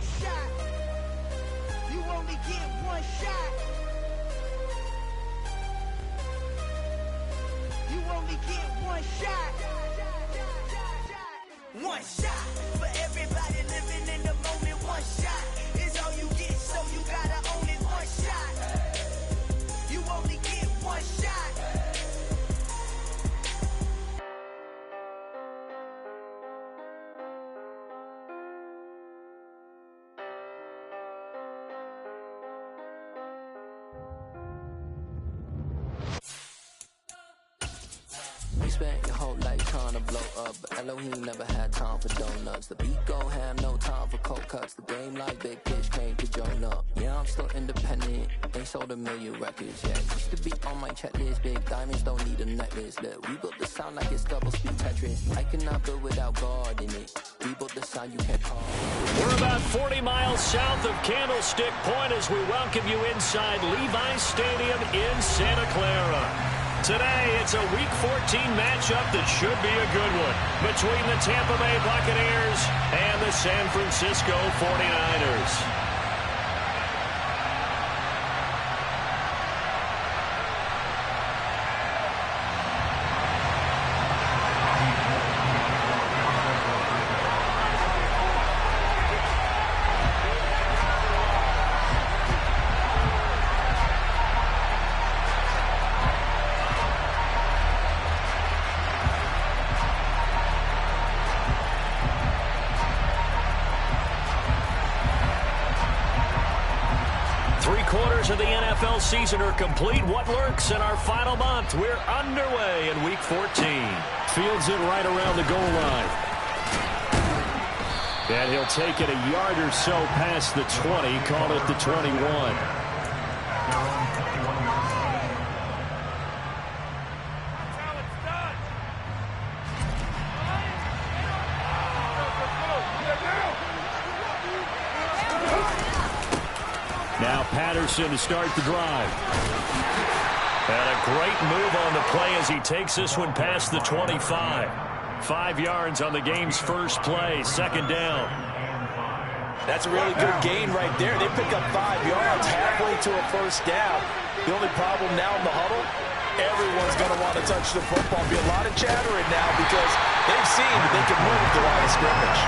one shot. You only get one shot. You only get one shot. One shot for everybody living in the moment. One shot is all you get, so you gotta own it. One shot. You only get one shot. You spent your whole life trying to blow up, but Elohim never had time for donuts. The beat gon' have no time for cold cuts. The game like Big Fish came to join up. Yeah, I'm still independent. They sold 1 million records. Yeah, used to be on my checklist. Big diamonds don't need a necklace. Look, we built the sound like it's double speed Tetris. I cannot build without God in it. We built the sound you can't call. We're about 40 miles south of Candlestick Point as we welcome you inside Levi's Stadium in Santa Clara. Today, it's a Week 14 matchup that should be a good one between the Tampa Bay Buccaneers and the San Francisco 49ers. Of the NFL season are complete. What lurks in our final month? We're underway in Week 14. Fields it right around the goal line. And he'll take it a yard or so past the 20, call it the 21. Now Patterson to start the drive. And a great move on the play as he takes this one past the 25. 5 yards on the game's first play, second down. That's a really good gain right there. They pick up 5 yards halfway to a first down. The only problem now in the huddle, everyone's going to want to touch the football. Be a lot of chattering now because they've seen that they can move the line of scrimmage.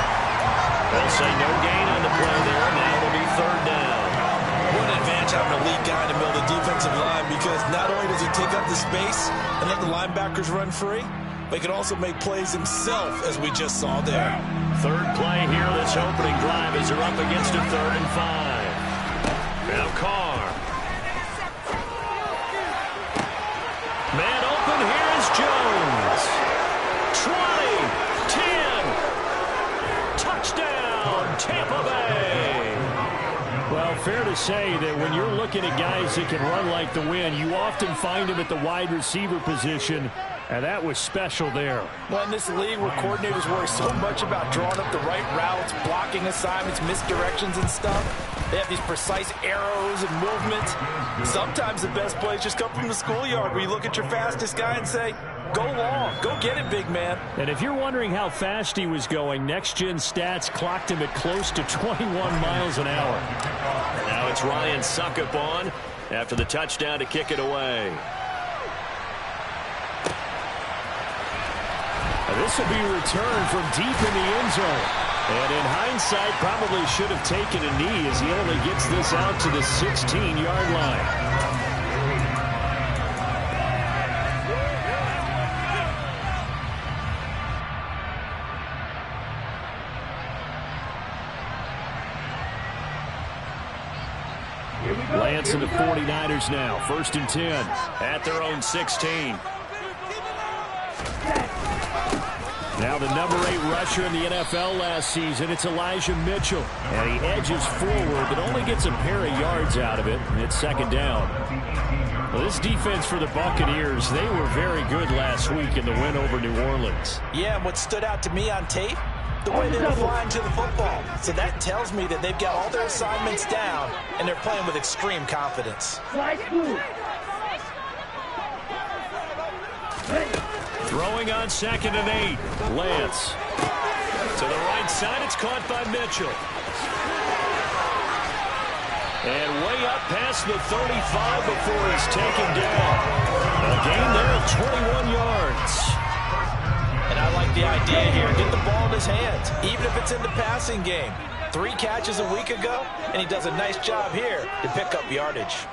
They'll say no gain on the play there. Now it'll be third down. What an advantage having a lead guy in the middle of the defensive line, because not only does he take up the space and let the linebackers run free, but he can also make plays himself, as we just saw there. Third play here, this opening drive, as they're up against a 3rd and 5. Now Carr. Man open, here is Jones. 20, 10, touchdown, Tampa Bay. Well, fair to say that when you're looking at guys that can run like the wind, you often find them at the wide receiver position, and that was special there. Well, in this league where coordinators worry so much about drawing up the right routes, blocking assignments, misdirections and stuff, they have these precise arrows and movements. Sometimes the best plays just come from the schoolyard, where you look at your fastest guy and say, go long, go get it, big man. And if you're wondering how fast he was going, next-gen stats clocked him at close to 21 miles an hour. Now it's Ryan Suckup on after the touchdown to kick it away. And this will be returned from deep in the end zone. And in hindsight, probably should have taken a knee as he only gets this out to the 16-yard line. Lance and the 49ers now. 1st and 10 at their own 16. Now the number 8 rusher in the NFL last season, it's Elijah Mitchell. And he edges forward, but only gets a pair of yards out of it. And it's 2nd down. Well, this defense for the Buccaneers, they were very good last week in the win over New Orleans. Yeah, and what stood out to me on tape, the way they were flying to the football. So that tells me that they've got all their assignments down, and they're playing with extreme confidence. Throwing on 2nd and 8. Lance. To the right side, it's caught by Mitchell. And way up past the 35 before he's taken down. A gain there of 21 yards. And I like the idea here. Get the ball in his hands, even if it's in the passing game. 3 catches a week ago, and he does a nice job here to pick up yardage.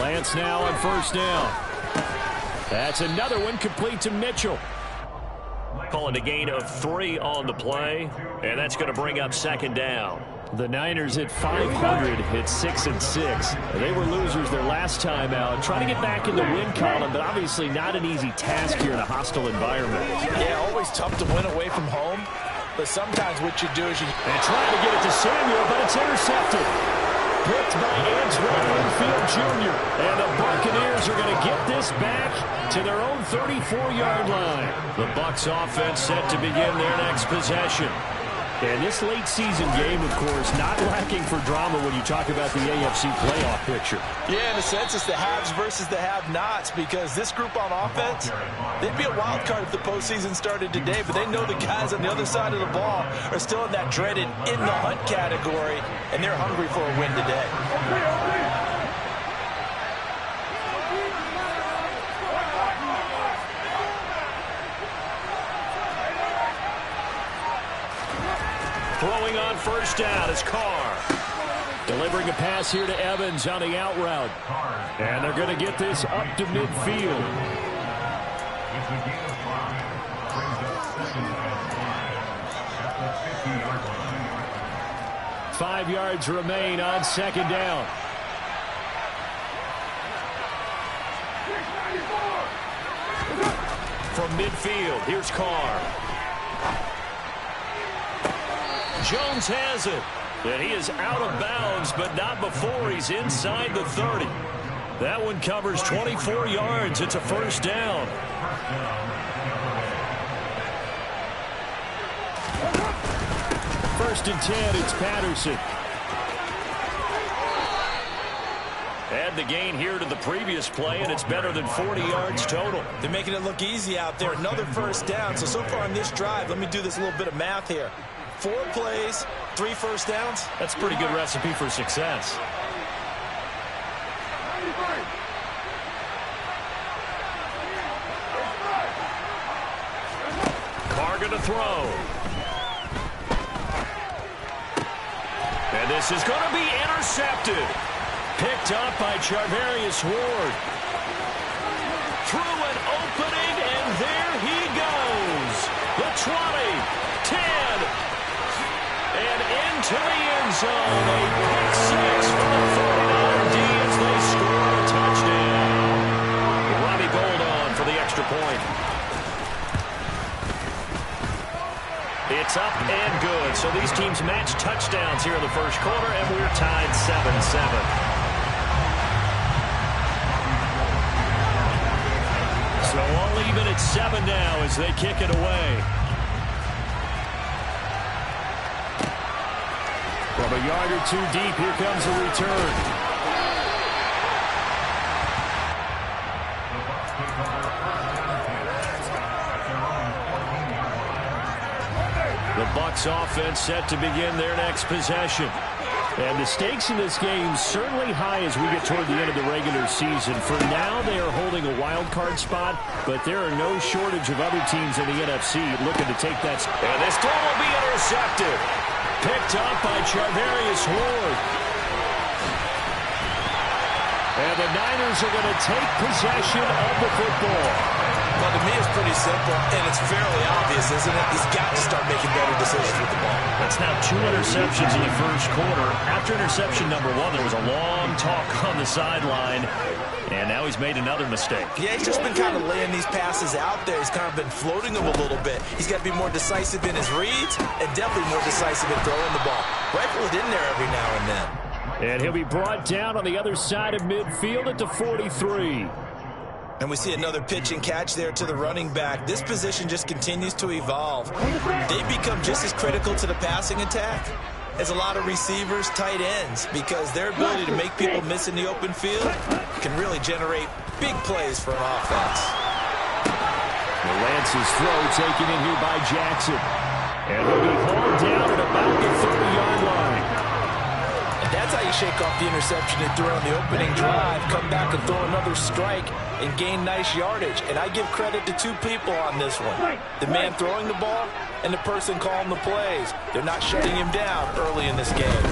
Lance now on first down. That's another one complete to Mitchell. Calling a gain of 3 on the play, and that's going to bring up second down. The Niners at 500 hit 6-6. They were losers their last time out. Trying to get back in the win column, but obviously not an easy task here in a hostile environment. Yeah, always tough to win away from home. But sometimes what you do is you... And trying to get it to Samuel, but it's intercepted. Picked by Antoine Winfield Jr. And the Buccaneers are going to get this back to their own 34-yard line. The Bucs offense set to begin their next possession. And this late season game, of course, not lacking for drama when you talk about the AFC playoff picture. Yeah, in a sense, it's the haves versus the have-nots, because this group on offense, they'd be a wild card if the postseason started today, but they know the guys on the other side of the ball are still in that dreaded in-the-hunt category, and they're hungry for a win today. Throwing on first down is Carr. Delivering a pass here to Evans on the out route. And they're going to get this up to midfield. 5 yards remain on second down. From midfield, here's Carr. Jones has it. And he is out of bounds, but not before he's inside the 30. That one covers 24 yards. It's a first down. First and 10, it's Patterson. Add the gain here to the previous play, and it's better than 40 yards total. They're making it look easy out there. Another first down. So far on this drive, let me do this little bit of math here. 4 plays, 3 first downs. That's a pretty good recipe for success. Carr going to throw. And this is going to be intercepted. Picked up by Charvarius Ward. Through an opening, and there he goes. The 20, 10, and into the end zone. A pick six for the 49er D as they score a touchdown. Robbie Gould on for the extra point. It's up and good. So these teams match touchdowns here in the first quarter, and we're tied 7-7. So all even at 7 now as they kick it away. From a yard or 2 deep, here comes a return. The Bucs offense set to begin their next possession. And the stakes in this game certainly high as we get toward the end of the regular season. For now, they are holding a wild card spot, but there are no shortage of other teams in the NFC looking to take that. And this throw will be intercepted. Picked up by Charvarius Ward. And the Niners are going to take possession of the football. Well, to me, it's pretty simple, and it's fairly obvious, isn't it? He's got to start making better decisions with the ball. That's now 2 interceptions in the first quarter. After interception number 1, there was a long talk on the sideline, and now he's made another mistake. Yeah, he's just been kind of laying these passes out there. He's kind of been floating them a little bit. He's got to be more decisive in his reads and definitely more decisive in throwing the ball. Rifle it in there every now and then. And he'll be brought down on the other side of midfield at the 43. And we see another pitch and catch there to the running back. This position just continues to evolve. They become just as critical to the passing attack as a lot of receivers, tight ends, because their ability to make people miss in the open field can really generate big plays for an offense. Lance's throw taken in here by Jackson. And he'll be hauled down at about the 30-yard line. And that's how you shake off the interception they threw on the opening drive, come back and throw another strike and gain nice yardage. And I give credit to two people on this one. The man throwing the ball and the person calling the plays. They're not shutting him down early in this game.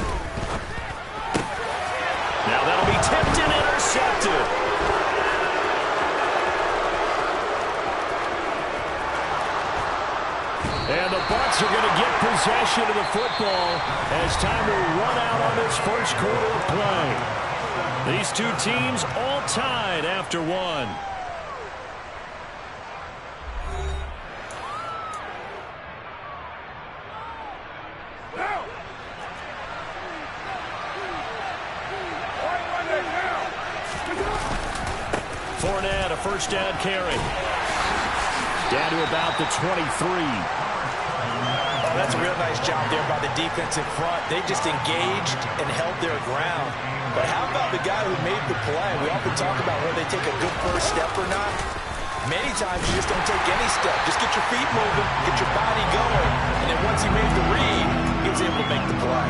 Now that'll be tipped and intercepted. And the Bucs are going to get possession of the football as time will run out on this first quarter of play. These two teams all tied after one. Fournette, a first down carry. Down to about the 23. That's a real nice job there by the defense in front. They just engaged and held their ground. But how about the guy who made the play? We often talk about whether they take a good first step or not. Many times you just don't take any step. Just get your feet moving, get your body going, and then once he made the read, he was able to make the play.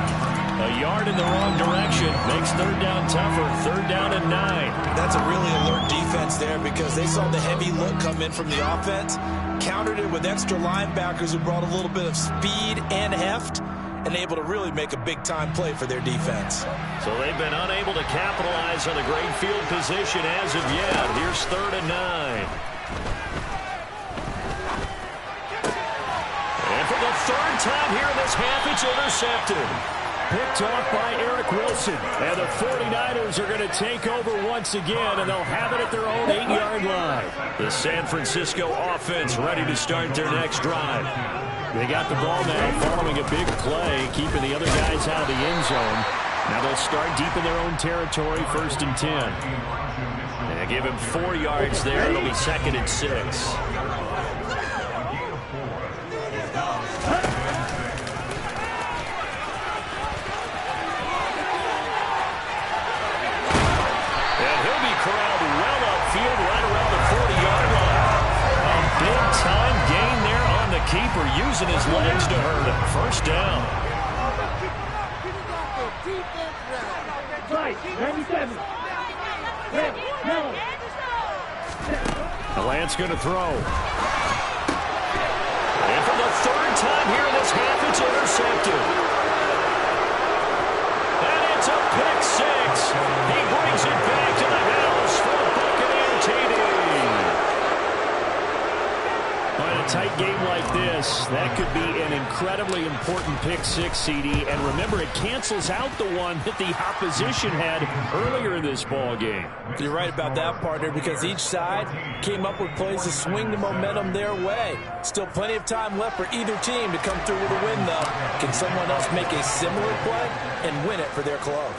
A yard in the wrong direction makes third down tougher. Third down and 9. That's a really alert defense there because they saw the heavy look come in from the offense, countered it with extra linebackers who brought a little bit of speed and heft, and able to really make a big-time play for their defense. So they've been unable to capitalize on the great field position as of yet. Here's third and 9. And for the third time here in this half, it's intercepted. Picked off by Eric Wilson. And the 49ers are going to take over once again, and they'll have it at their own 8-yard line. The San Francisco offense ready to start their next drive. They got the ball now following a big play, keeping the other guys out of the end zone. Now they'll start deep in their own territory, 1st and 10. And give him 4 yards there. It'll be 2nd and 6. Keeper using his legs to hurt him. First down. Lance going to throw. And for the third time here in this half, it's intercepted. And it's a pick 6. He brings it back to the house for a Buccaneer TD. In a tight game like this, that could be an incredibly important pick 6, CD. And remember, it cancels out the one that the opposition had earlier in this ball game. You're right about that, partner, because each side came up with plays to swing the momentum their way. Still plenty of time left for either team to come through with a win, though. Can someone else make a similar play and win it for their club?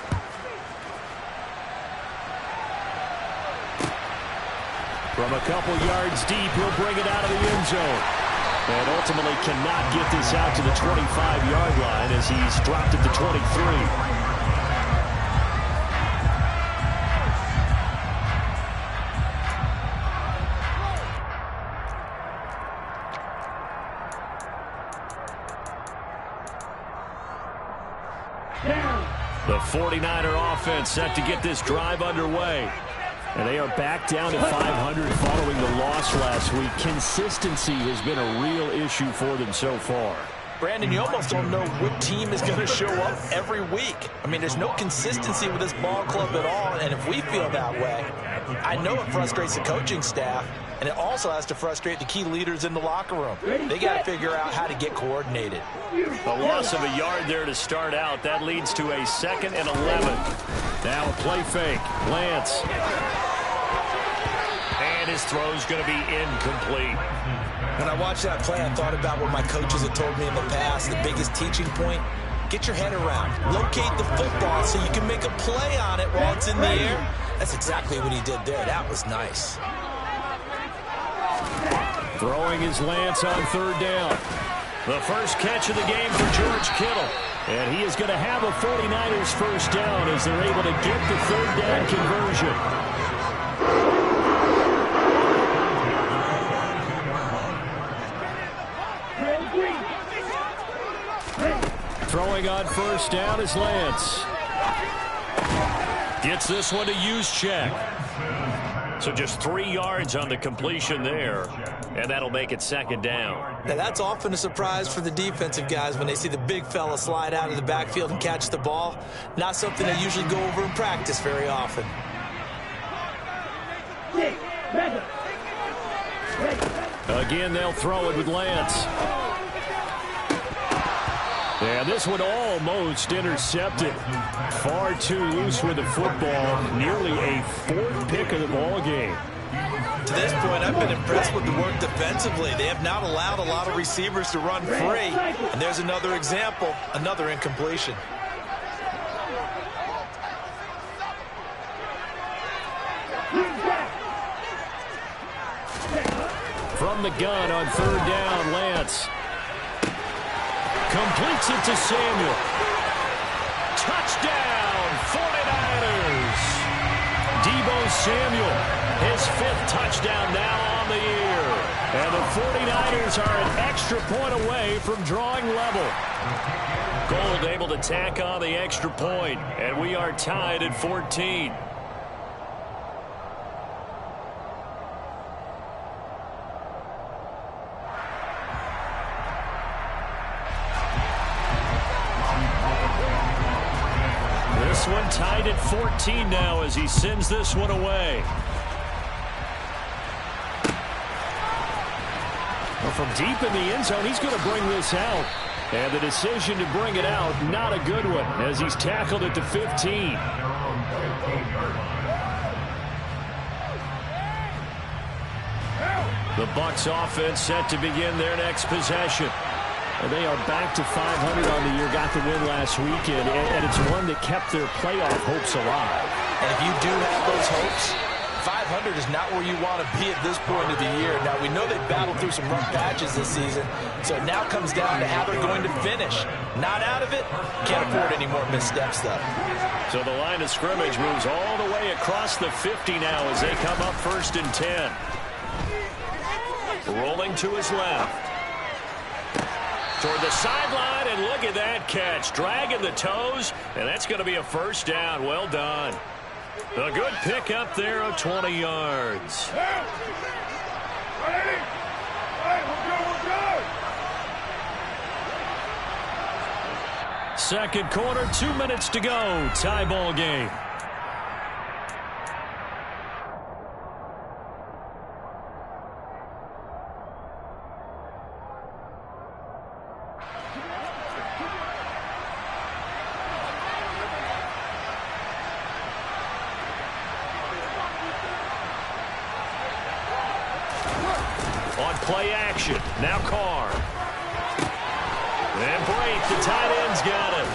From a couple yards deep, he'll bring it out of the end zone. And ultimately cannot get this out to the 25-yard line as he's dropped at the 23. The 49er offense set to get this drive underway. And they are back down to 500 following the loss last week. Consistency has been a real issue for them so far. Brandon, you almost don't know what team is going to show up every week. I mean, there's no consistency with this ball club at all, and if we feel that way, I know it frustrates the coaching staff, and it also has to frustrate the key leaders in the locker room. They got to figure out how to get coordinated. A loss of a yard there to start out. That leads to a 2nd and 11. Now a play fake. Lance. And his throw's going to be incomplete. When I watched that play, I thought about what my coaches had told me in the past. The biggest teaching point, get your head around. Locate the football so you can make a play on it while it's in the air. That's exactly what he did there. That was nice. Throwing his Lance on 3rd down. The first catch of the game for George Kittle. And he is going to have a 49ers first down as they're able to get the 3rd down conversion. throwing on first down is Lance. Gets this one to Juszczyk. So just 3 yards on the completion there. And that'll make it second down. Now that's often a surprise for the defensive guys when they see the big fella slide out of the backfield and catch the ball. Not something they usually go over in practice very often. Again, they'll throw it with Lance. And this one almost intercepted. Far too loose with the football. Nearly a 4th pick of the ball game. To this point, I've been impressed with the work defensively. They have not allowed a lot of receivers to run free. And there's another example, another incompletion. From the gun on 3rd down, Lance. Completes it to Samuel. Touchdown, 49ers. Deebo Samuel, his 5th touchdown now on the year. And the 49ers are an extra point away from drawing level. Gold able to tack on the extra point, and we are tied at 14. This one tied at 14 now as he sends this one away. Well, from deep in the end zone, he's going to bring this out. And the decision to bring it out, not a good one, as he's tackled at the 15. The Bucs offense set to begin their next possession. Well, they are back to 500 on the year, got the win last weekend, and it's one that kept their playoff hopes alive. And if you do have those hopes, 500 is not where you want to be at this point of the year. Now, we know they've battled through some rough patches this season, so it now comes down to how they're going to finish. Not out of it, can't afford any more missteps, though. So the line of scrimmage moves all the way across the 50 now as they come up 1st and 10. Rolling to his left. Toward the sideline, and look at that catch. Dragging the toes, and that's going to be a first down. Well done. A good pick up there of 20 yards. Second quarter, 2 minutes to go. Tie ball game. On play action, now Carr. And Brate, the tight end's got him.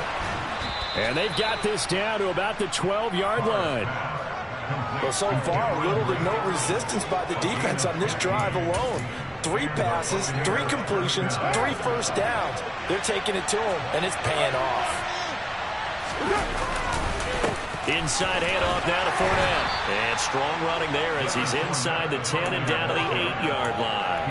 And they've got this down to about the 12-yard line. Well, so far, little to no resistance by the defense on this drive alone. 3 passes, 3 completions, 3 first downs. They're taking it to him, and it's paying off. Inside handoff now to Fournette. And strong running there as he's inside the 10 and down to the 8-yard line.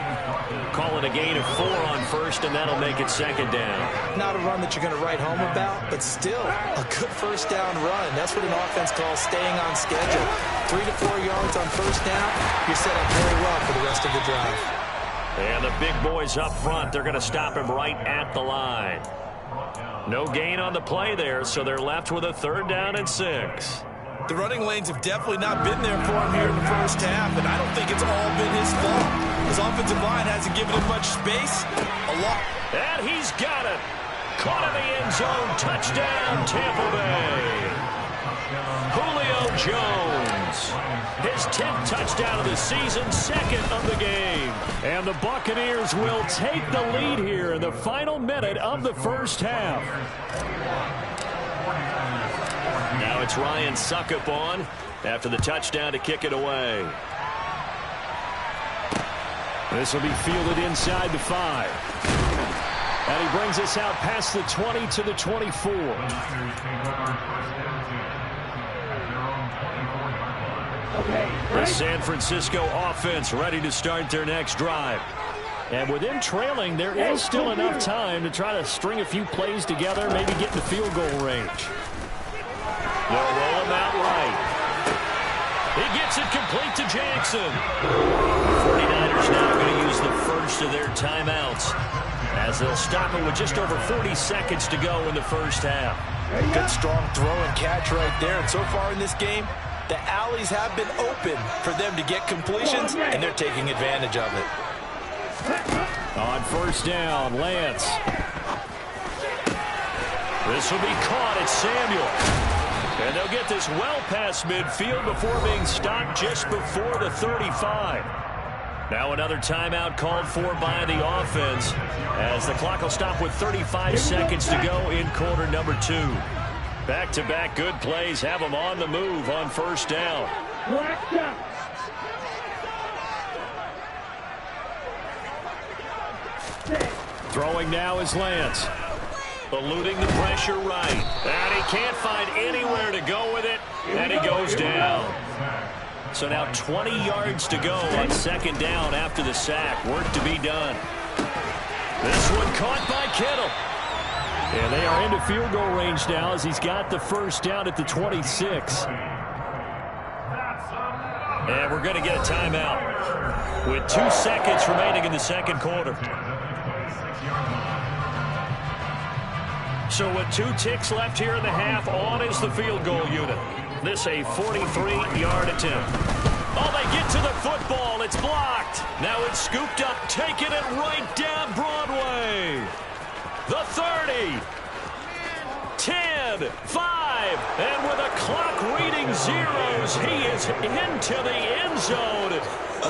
Call it a gain of 4 on first, and that'll make it second down. Not a run that you're going to write home about, but still a good first down run. That's what an offense calls staying on schedule. 3 to 4 yards on first down, you're set up very well for the rest of the drive. And the big boys up front, they're going to stop him right at the line. No gain on the play there, so they're left with a 3rd down and 6. The running lanes have definitely not been there for him here in the first half, and I don't think it's all been his fault. His offensive line hasn't given him much space. And he's got it. Caught in the end zone. Touchdown, Tampa Bay. Julio Jones. His 10th touchdown of the season, 2nd of the game. And the Buccaneers will take the lead here in the final minute of the first half. Now it's Ryan Suckup on after the touchdown to kick it away. This will be fielded inside the 5. And he brings us out past the 20 to the 24. The San Francisco offense ready to start their next drive. And with them trailing, there is still enough time to try to string a few plays together, maybe get in the field goal range. They'll roll him out right. He gets it complete to Jackson. 49ers now going to use the first of their timeouts as they'll stop it with just over 40 seconds to go in the first half. Good strong throw and catch right there. And so far in this game, the alleys have been open for them to get completions, and they're taking advantage of it. On first down, Lance. This will be caught at Samuel. And they'll get this well past midfield before being stopped just before the 35. Now another timeout called for by the offense as the clock will stop with 35 seconds to go in quarter number 2. Back-to-back good plays have them on the move on first down. Throwing now is Lance. Eluding the pressure right. And he can't find anywhere to go with it. And he goes down. So now 20 yards to go on second down after the sack. Work to be done. This one caught by Kittle. And they are into field goal range now as he's got the first down at the 26. And we're going to get a timeout with 2 seconds remaining in the second quarter. So with 2 ticks left here in the half, on is the field goal unit. This a 43-yard attempt. Oh, they get to the football. It's blocked. Now it's scooped up, taking it right down Broadway. The 30. 10, 5, and with a clock reading zeros, he is into the end zone.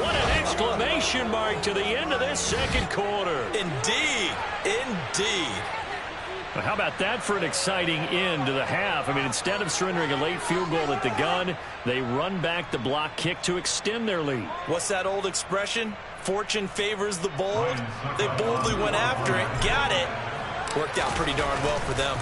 What an exclamation mark to the end of this second quarter. Indeed, indeed. How about that for an exciting end to the half? I mean, instead of surrendering a late field goal at the gun, they run back the block kick to extend their lead. What's that old expression? Fortune favors the bold. They boldly went after it, got it. Worked out pretty darn well for them.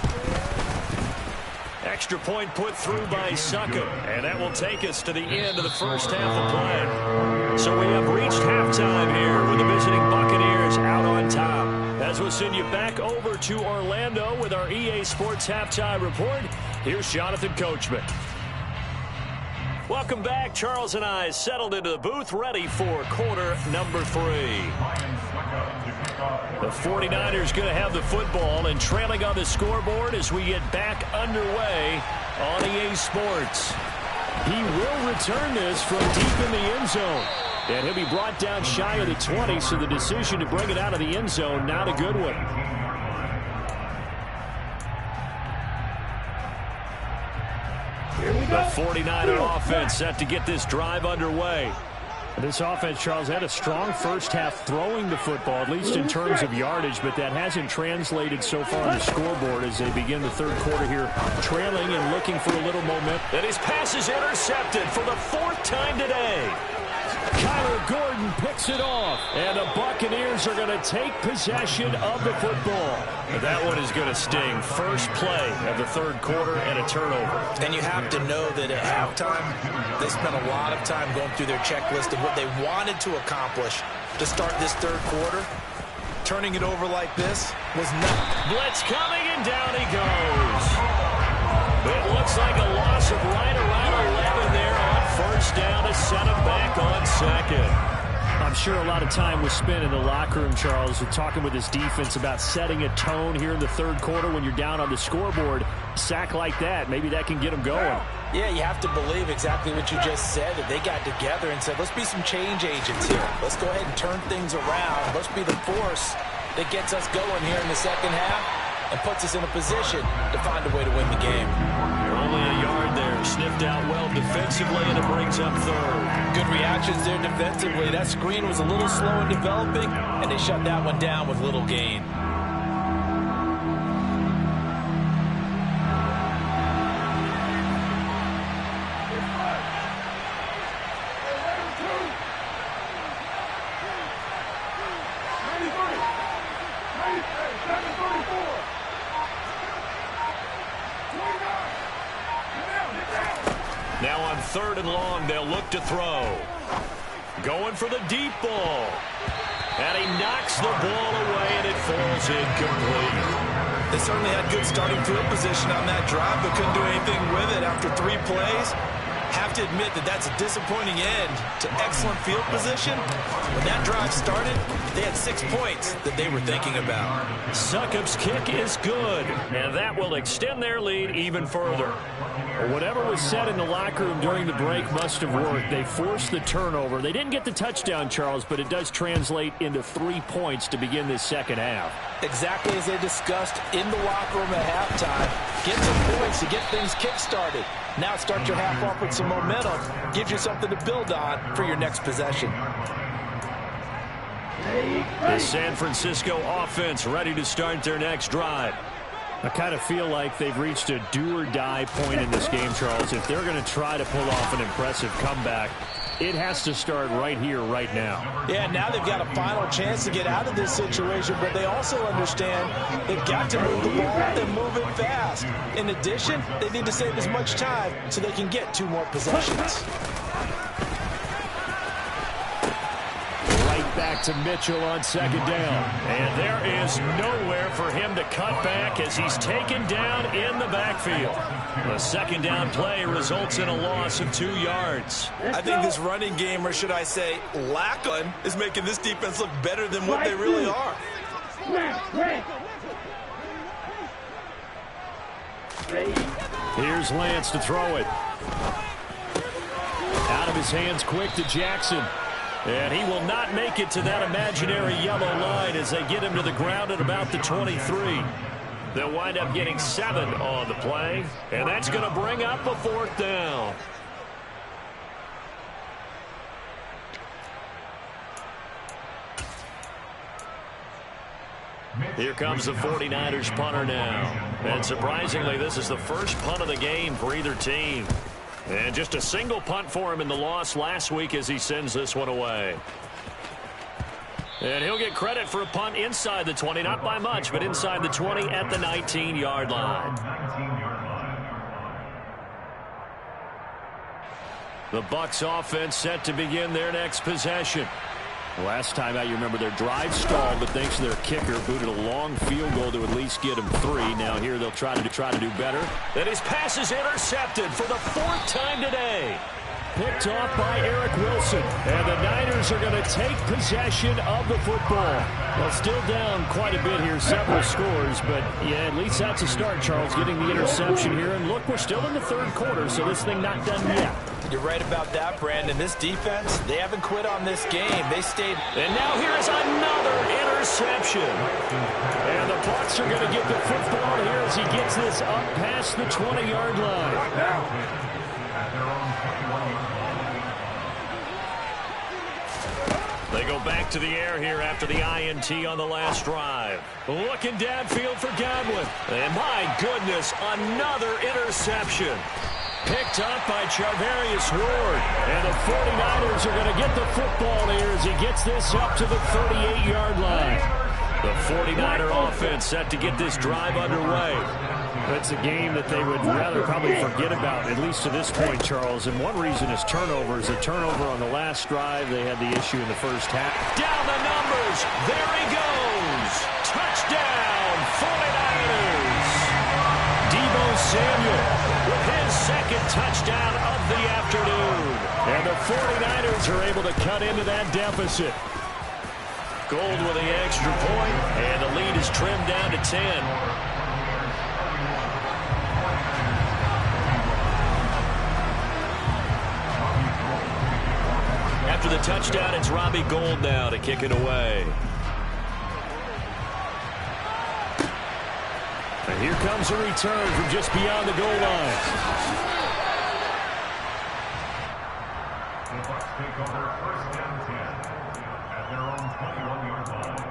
Extra point put through by Suckup, and that will take us to the end of the first half of play. So we have reached halftime here with the visiting Buccaneers out on top. As we'll send you back over to Orlando with our EA Sports Halftime Report, here's Jonathan Coachman. Welcome back. Charles and I settled into the booth, ready for quarter number 3. The 49ers going to have the football and trailing on the scoreboard as we get back underway on EA Sports. He will return this from deep in the end zone. And he'll be brought down shy of the 20, so the decision to bring it out of the end zone, not a good one. The 49er offense set to get this drive underway. This offense, Charles, had a strong first half throwing the football, at least in terms of yardage, but that hasn't translated so far on the scoreboard as they begin the third quarter here, trailing and looking for a little momentum. And his pass is intercepted for the 4th time today. Kyler Gordon picks it off, and the Buccaneers are going to take possession of the football. That one is going to sting. First play of the third quarter and a turnover. And you have to know that at halftime, they spent a lot of time going through their checklist of what they wanted to accomplish to start this third quarter. Turning it over like this was not. Blitz coming, and down he goes. It looks like a loss of right around 11 there on first down to set him back on second. I'm sure a lot of time was spent in the locker room, Charles, talking with his defense about setting a tone here in the third quarter when you're down on the scoreboard. Sack like that, maybe that can get them going. Yeah, you have to believe exactly what you just said, that they got together and said, let's be some change agents here. Let's go ahead and turn things around. Let's be the force that gets us going here in the second half and puts us in a position to find a way to win the game. Only a yard there, sniffed out well defensively, and it brings up third. Good reactions there defensively. That screen was a little slow in developing, and they shut that one down with little gain. Now on 3rd and long, they'll look to throw. Going for the deep ball. And he knocks the ball away, and it falls incomplete. They certainly had good starting field position on that drive, but couldn't do anything with it after 3 plays. Have to admit that that's a disappointing end to excellent field position. When that drive started, they had 6 points that they were thinking about. Succop's kick is good, and that will extend their lead even further. Well, whatever was said in the locker room during the break must have worked. They forced the turnover. They didn't get the touchdown, Charles, but it does translate into 3 points to begin this second half. Exactly as they discussed in the locker room at halftime. Get some points to get things kick-started. Now start your half off with some momentum. Gives you something to build on for your next possession. The San Francisco offense ready to start their next drive. I kind of feel like they've reached a do-or-die point in this game, Charles. If they're going to try to pull off an impressive comeback, it has to start right here, right now. Yeah, now they've got a final chance to get out of this situation, but they also understand they've got to move the ball and move it fast. In addition, they need to save as much time so they can get 2 more possessions. Back to Mitchell on second down. And there is nowhere for him to cut back as he's taken down in the backfield. The second down play results in a loss of 2 yards. I think this running game, or should I say lack of, is making this defense look better than what they really are. Here's Lance to throw it. Out of his hands quick to Jackson. And he will not make it to that imaginary yellow line as they get him to the ground at about the 23. They'll wind up getting 7 on the play, and that's going to bring up a 4th down. Here comes the 49ers punter now. And surprisingly, this is the first punt of the game for either team. And just a single punt for him in the loss last week as he sends this one away. And he'll get credit for a punt inside the 20, not by much, but inside the 20 at the 19-yard line. The Bucs offense set to begin their next possession. Last time out, you remember their drive stalled, but thanks to their kicker, booted a long field goal to at least get them 3. Now here they'll try to do better. And his pass is intercepted for the 4th time today. Picked off by Eric Wilson. And the Niners are going to take possession of the football. Well, still down quite a bit here, several scores, but yeah, at least that's a start, Charles, getting the interception here. And look, we're still in the 3rd quarter, so this thing not done yet. You're right about that, Brandon. This defense, they haven't quit on this game. They stayed. And now here is another interception. And the Bucs are going to get the football here as he gets this up past the 20-yard line. They go back to the air here after the INT on the last drive. Looking downfield for Godwin. And my goodness, another interception. Picked up by Charvarius Ward. And the 49ers are going to get the football here as he gets this up to the 38-yard line. The 49er offense set to get this drive underway. That's a game that they would rather probably forget about, at least to this point, Charles. And one reason is turnovers. A turnover on the last drive. They had the issue in the first half. Down the numbers. There he goes. Touchdown, 49ers. Deebo Samuel with his 2nd touchdown of the afternoon. And the 49ers are able to cut into that deficit. Gold with the extra point, and the lead is trimmed down to 10. After the touchdown, it's Robbie Gould now to kick it away. And here comes a return from just beyond the goal line. The Bucs take over 1st and 10 at their own 21-yard line.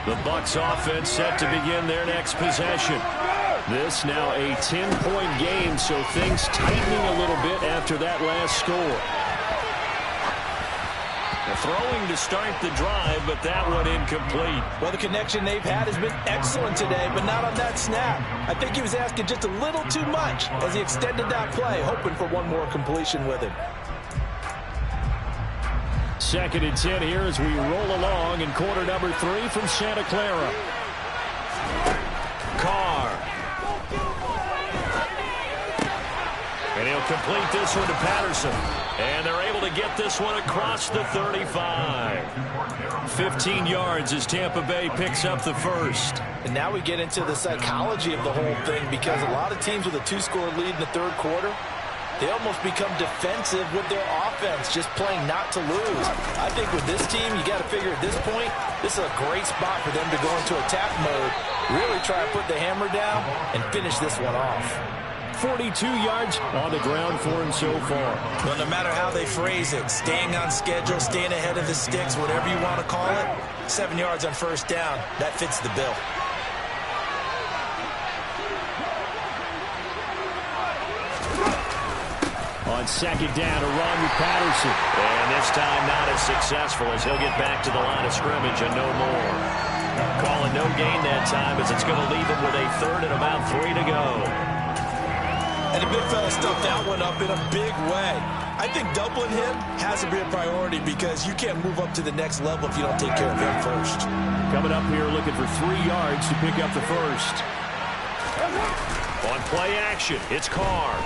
The Bucs offense set to begin their next possession. This now a 10-point game, so things tightening a little bit after that last score. The throwing to start the drive, but that one incomplete. Well, the connection they've had has been excellent today, but not on that snap. I think he was asking just a little too much as he extended that play, hoping for one more completion with it. 2nd and 10 here as we roll along in quarter number 3 from Santa Clara. Carr. And he'll complete this one to Patterson. And they're able to get this one across the 35. 15 yards as Tampa Bay picks up the first. And now we get into the psychology of the whole thing, because a lot of teams with a 2-score lead in the third quarter, they almost become defensive with their offense, just playing not to lose. I think with this team, you got to figure at this point, this is a great spot for them to go into attack mode, really try to put the hammer down and finish this one off. 42 yards on the ground for him so far. Well, no matter how they phrase it, staying on schedule, staying ahead of the sticks, whatever you want to call it, 7 yards on first down, that fits the bill. On 2nd down, a run with Patterson. And this time not as successful as he'll get back to the line of scrimmage and no more. Calling no gain that time as it's going to leave him with a 3rd and about 3 to go. And the big fella stuffed that one up in a big way. I think doubling him has to be a priority, because you can't move up to the next level if you don't take care of him first. Coming up here looking for 3 yards to pick up the first. On play action, it's Carr.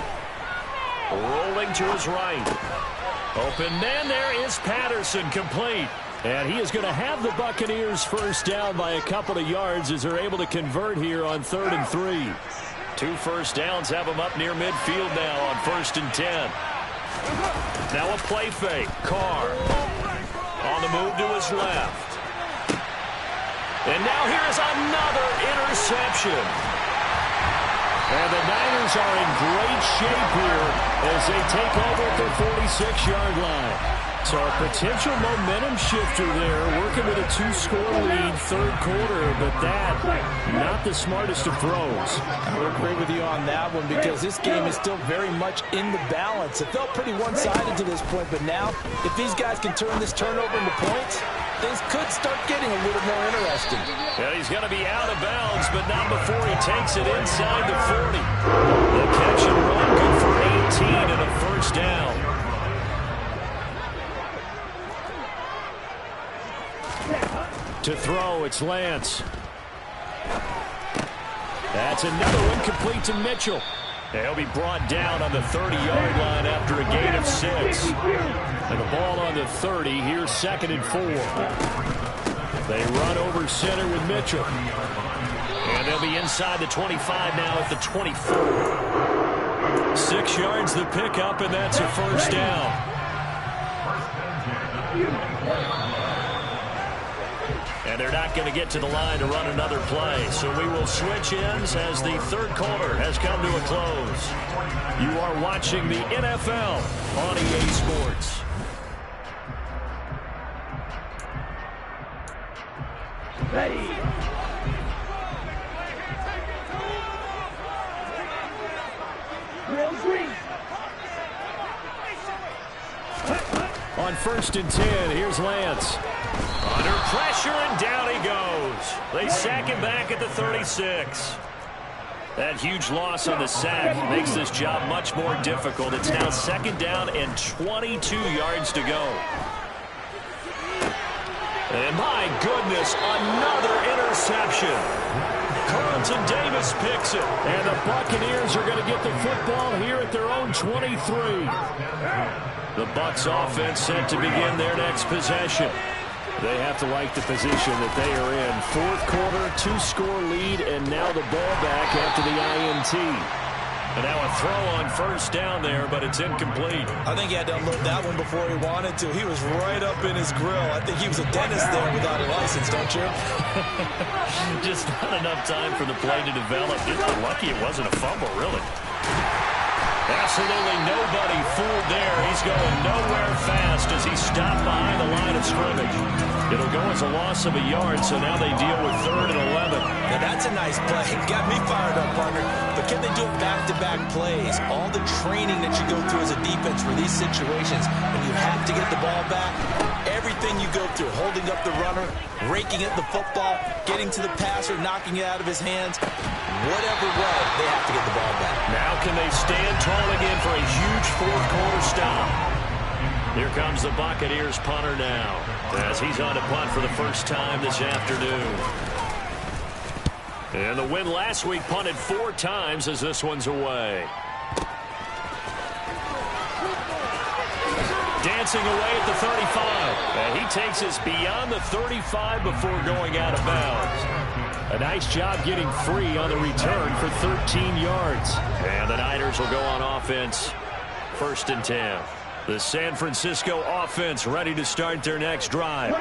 Rolling to his right. Open man, there is Patterson, complete. And he is going to have the Buccaneers first down by a couple of yards as they're able to convert here on 3rd and 3. 2 first downs have him up near midfield now on 1st and 10. Now a play fake. Carr on the move to his left. And now here's another interception. And the Niners are in great shape here as they take over at their 46-yard line. So a potential momentum shifter there, working with a 2-score lead, 3rd quarter, but that, not the smartest of throws. I would agree with you on that one, because this game is still very much in the balance. It felt pretty one-sided to this point, but now, if these guys can turn this turnover into points, things could start getting a little more interesting. Yeah, he's going to be out of bounds, but not before he takes it inside the 40. The catch and run, good for 18 and a first down. To throw, it's Lance. That's another one, complete to Mitchell. He'll be brought down on the 30-yard line after a gain of 6. And the ball on the 30, here's 2nd and 4. They run over center with Mitchell. And they'll be inside the 25 now at the 24. 6 yards the pickup, and that's a first down. And they're not going to get to the line to run another play. So we will switch ends as the 3rd quarter has come to a close. You are watching the NFL on EA Sports. Ready. On 1st and 10, here's Lance. Under pressure, and down he goes. They sack him back at the 36. That huge loss on the sack makes this job much more difficult. It's now 2nd down and 22 yards to go. And my goodness, another interception. Carlton Davis picks it. And the Buccaneers are going to get the football here at their own 23. The Bucs offense set to begin their next possession. They have to like the position that they are in. 4th quarter, 2-score lead, and now the ball back after the INT. And now a throw on first down there, but it's incomplete. I think he had to unload that one before he wanted to. He was right up in his grill. I think he was a dentist there without a license, don't you? Just not enough time for the play to develop. Lucky it wasn't a fumble, really. Absolutely nobody fooled there. He's going nowhere fast as he stopped behind the line of scrimmage. It'll go as a loss of a yard, so now they deal with 3rd and 11. Now that's a nice play. Got me fired up, partner. But can they do it back-to-back plays? All the training that you go through as a defense for these situations, when you have to get the ball back, everything you go through, holding up the runner, raking at the football, getting to the passer, knocking it out of his hands, whatever way, they have to get the ball back. Now can they stand tall again for a huge fourth-quarter stop? Here comes the Buccaneers punter now, as he's on to punt for the first time this afternoon. And the win last week punted 4 times as this one's away. Dancing away at the 35. And he takes us beyond the 35 before going out of bounds. A nice job getting free on the return for 13 yards. And the Niners will go on offense, 1st and 10. The San Francisco offense ready to start their next drive.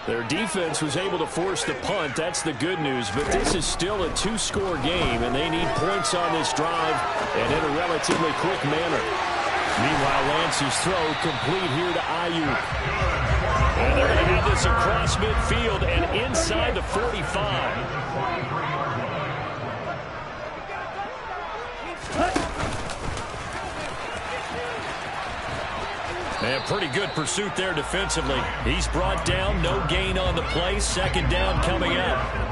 Their defense was able to force the punt. That's the good news. But this is still a 2-score game, and they need points on this drive and in a relatively quick manner. Meanwhile, Lance's throw complete here to Ayuk. And they're going to have this across midfield and inside the 45. And pretty good pursuit there defensively. He's brought down, no gain on the play. 2nd down coming up.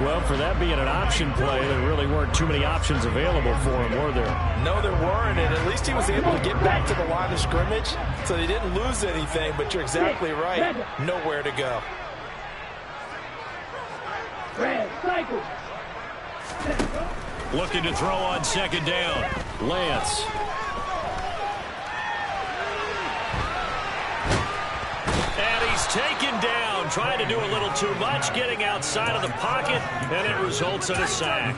Well, for that being an option play, there really weren't too many options available for him, were there? No, there weren't, and at least he was able to get back to the line of scrimmage, so they didn't lose anything, but you're exactly right. Nowhere to go. Looking to throw on 2nd down. Lance. He's taken down, trying to do a little too much, getting outside of the pocket, and it results in a sack.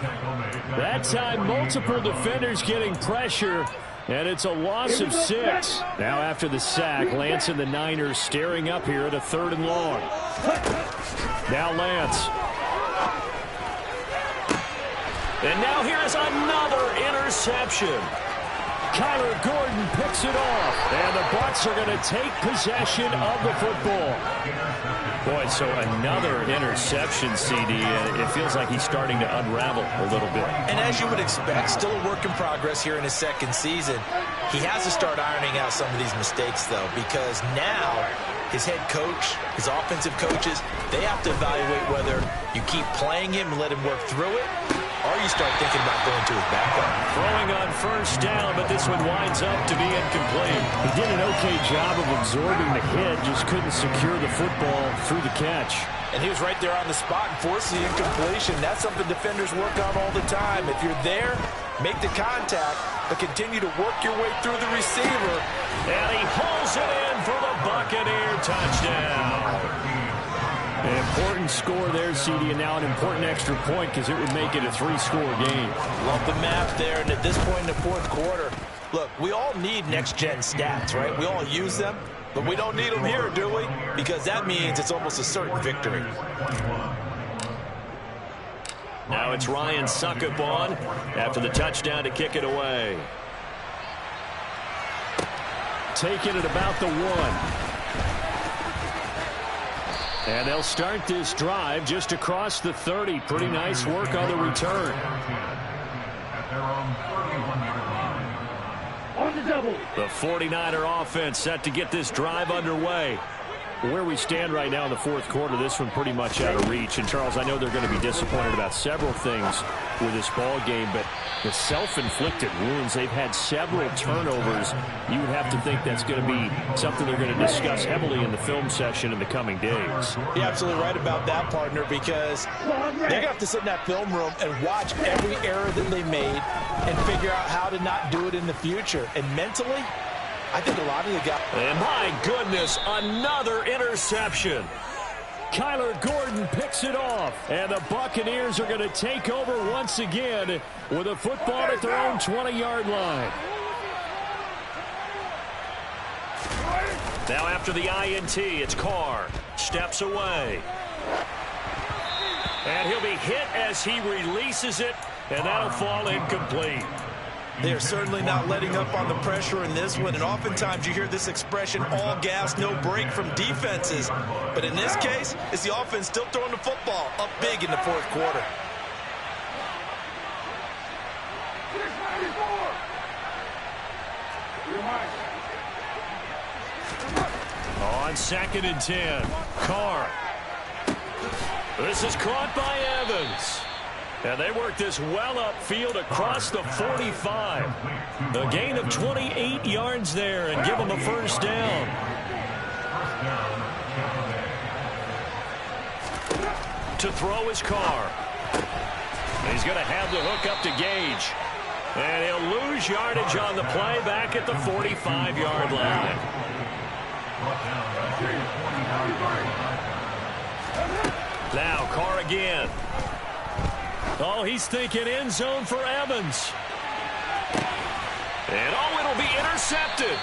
That time, multiple defenders getting pressure, and it's a loss of 6. Now after the sack, Lance and the Niners staring up here at a 3rd and long. Now Lance. And now here is another interception. Kyler Gordon picks it off, and the Bucs are going to take possession of the football. Boy, so another interception, CD, and it feels like he's starting to unravel a little bit. And as you would expect, still a work in progress here in his 2nd season. He has to start ironing out some of these mistakes, though, because now his head coach, his offensive coaches, they have to evaluate whether you keep playing him and let him work through it, or you start thinking about going to his backup. Throwing on 1st down, but this one winds up to be incomplete. He did an okay job of absorbing the hit, just couldn't secure the football through the catch. And he was right there on the spot and forced the incompletion. That's something defenders work on all the time. If you're there, make the contact, but continue to work your way through the receiver. And he hauls it in for the Buccaneer touchdown. An important score there, CD, and now an important extra point because it would make it a 3-score game. Love the map there, and at this point in the 4th quarter, look, we all need next-gen stats, right? We all use them, but we don't need them here, do we? Because that means it's almost a certain victory. Now it's Ryan Suckup on after the touchdown to kick it away. Taking it about the 1. And they'll start this drive just across the 30. Pretty nice work on the return. The 49er offense set to get this drive underway. Where we stand right now in the 4th quarter, this one pretty much out of reach. And, Charles, I know they're going to be disappointed about several things with this ball game, but the self-inflicted wounds, they've had several turnovers. You would have to think that's going to be something they're going to discuss heavily in the film session in the coming days. You're absolutely right about that, partner, because they're going to have to sit in that film room and watch every error that they made and figure out how to not do it in the future. And mentally, I think a lot of the guys... And my goodness, another interception. Kyler Gordon picks it off, and the Buccaneers are going to take over once again with a football at their own 20-yard line. Now after the INT, it's Carr. Steps away. And he'll be hit as he releases it, and that'll fall incomplete. They are certainly not letting up on the pressure in this one, and oftentimes you hear this expression, all gas, no break from defenses. But in this case, it's the offense still throwing the football up big in the 4th quarter. On 2nd and 10, Carr. This is caught by Evans. And they work this well upfield across the 45. A gain of 28 yards there and give them a first down. To throw his Carr. He's going to have the hook up to Gage. And he'll lose yardage on the play back at the 45-yard line. Now Carr again. Oh, he's thinking end zone for Evans. And oh, it'll be intercepted.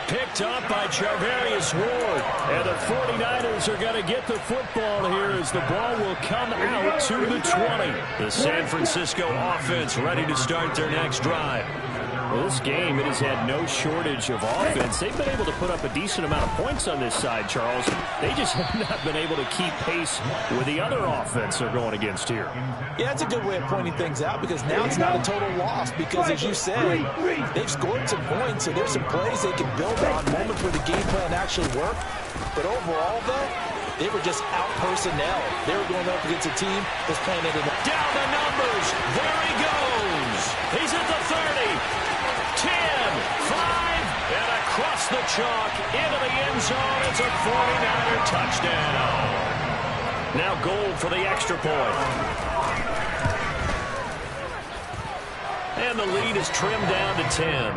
Picked up by Charvarius Ward. And the 49ers are going to get the football here as the ball will come out to the 20. The San Francisco offense ready to start their next drive. Well, this game, it has had no shortage of offense. They've been able to put up a decent amount of points on this side, Charles. They just have not been able to keep pace with the other offense they're going against here. Yeah, it's a good way of pointing things out because now it's not a total loss because, as you said, they've scored some points, so there's some plays they can build on, moments where the game plan actually worked. But overall, though, they were just out personnel. They were going up against a team that's playing it in the... Down the numbers. There he goes. He's at the 30. 10, 5, and across the chalk into the end zone. It's a 49er touchdown. Now goal for the extra point. And the lead is trimmed down to 10.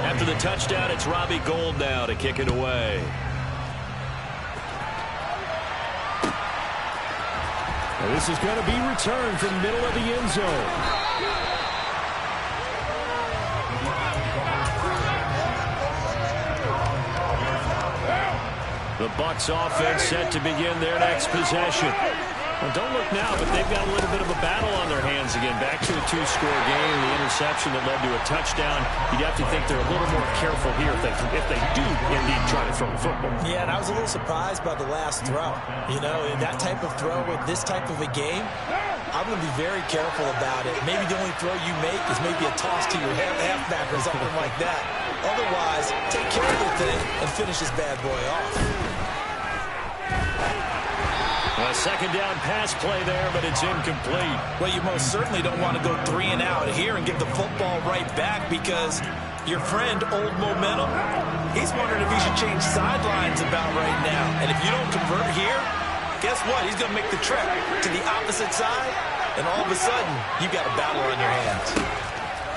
After the touchdown, it's Robbie Gould now to kick it away. And this is going to be returned from the middle of the end zone. The Bucs offense set to begin their next possession. Well, don't look now, but they've got a little bit of a battle on their hands again. Back to a two-score game, the interception that led to a touchdown. You'd have to think they're a little more careful here if they do indeed try to throw the football. Yeah, and I was a little surprised by the last throw. You know, in that type of throw with this type of a game, I'm going to be very careful about it. Maybe the only throw you make is maybe a toss to your halfback or something like that. Otherwise, take care of the thing and finish this bad boy off. A second down pass play there, but it's incomplete. Well, you most certainly don't want to go 3 and out here and give the football right back because your friend, Old Momentum, he's wondering if he should change sidelines about right now. And if you don't convert here, guess what? He's going to make the trip to the opposite side, and all of a sudden, you've got a battle on your hands.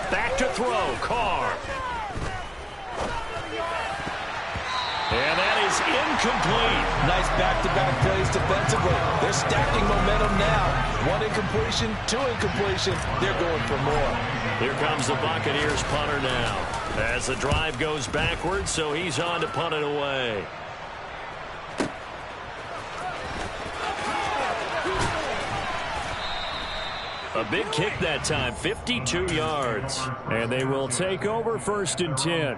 Back to throw, Carr. And that is incomplete. Nice back-to-back plays defensively. They're stacking momentum now. 1 incompletion, 2 incompletion. They're going for more. Here comes the Buccaneers punter now. As the drive goes backwards, so he's on to punt it away. A big kick that time, 52 yards. And they will take over 1st and 10.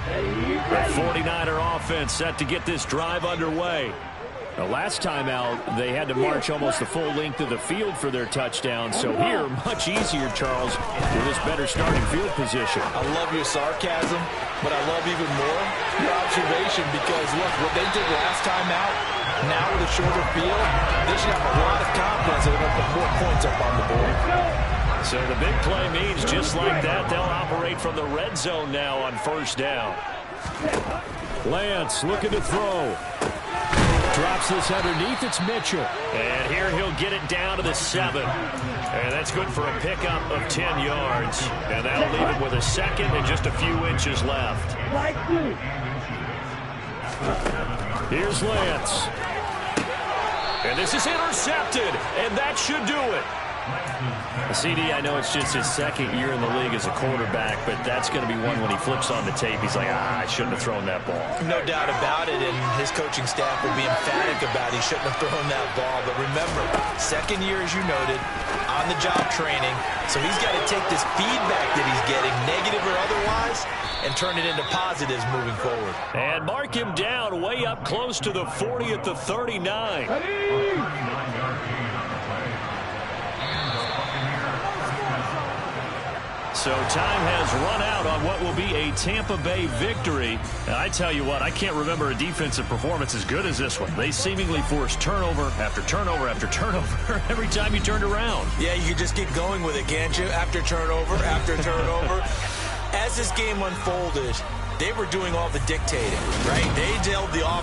The 49er offense set to get this drive underway. The last time out, they had to march almost the full length of the field for their touchdown. So here, much easier, Charles, with this better starting field position. I love your sarcasm, but I love even more your observation because, look, what they did last time out, now with a shorter field, they should have a lot of confidence they're going to put more points up on the board. So the big play means just like that, they'll operate from the red zone now on 1st down. Lance looking to throw. Drops this underneath. It's Mitchell. And here he'll get it down to the 7. And that's good for a pickup of 10 yards. And that'll leave him with a second and just a few inches left. Here's Lance. And this is intercepted. And that should do it. CD, I know it's just his 2nd year in the league as a quarterback, but that's going to be one when he flips on the tape. He's like, I shouldn't have thrown that ball. No doubt about it, and his coaching staff will be emphatic about he shouldn't have thrown that ball. But remember, 2nd year, as you noted, on-the-job training, so he's got to take this feedback that he's getting, negative or otherwise, and turn it into positives moving forward. And mark him down way up close to the 40 at the 39. So time has run out on what will be a Tampa Bay victory. And I tell you what, I can't remember a defensive performance as good as this one. They seemingly forced turnover after turnover after turnover every time you turned around. Yeah, you could just keep going with it, can't you? After turnover, after turnover. As this game unfolded, they were doing all the dictating, right? They dealt the offense.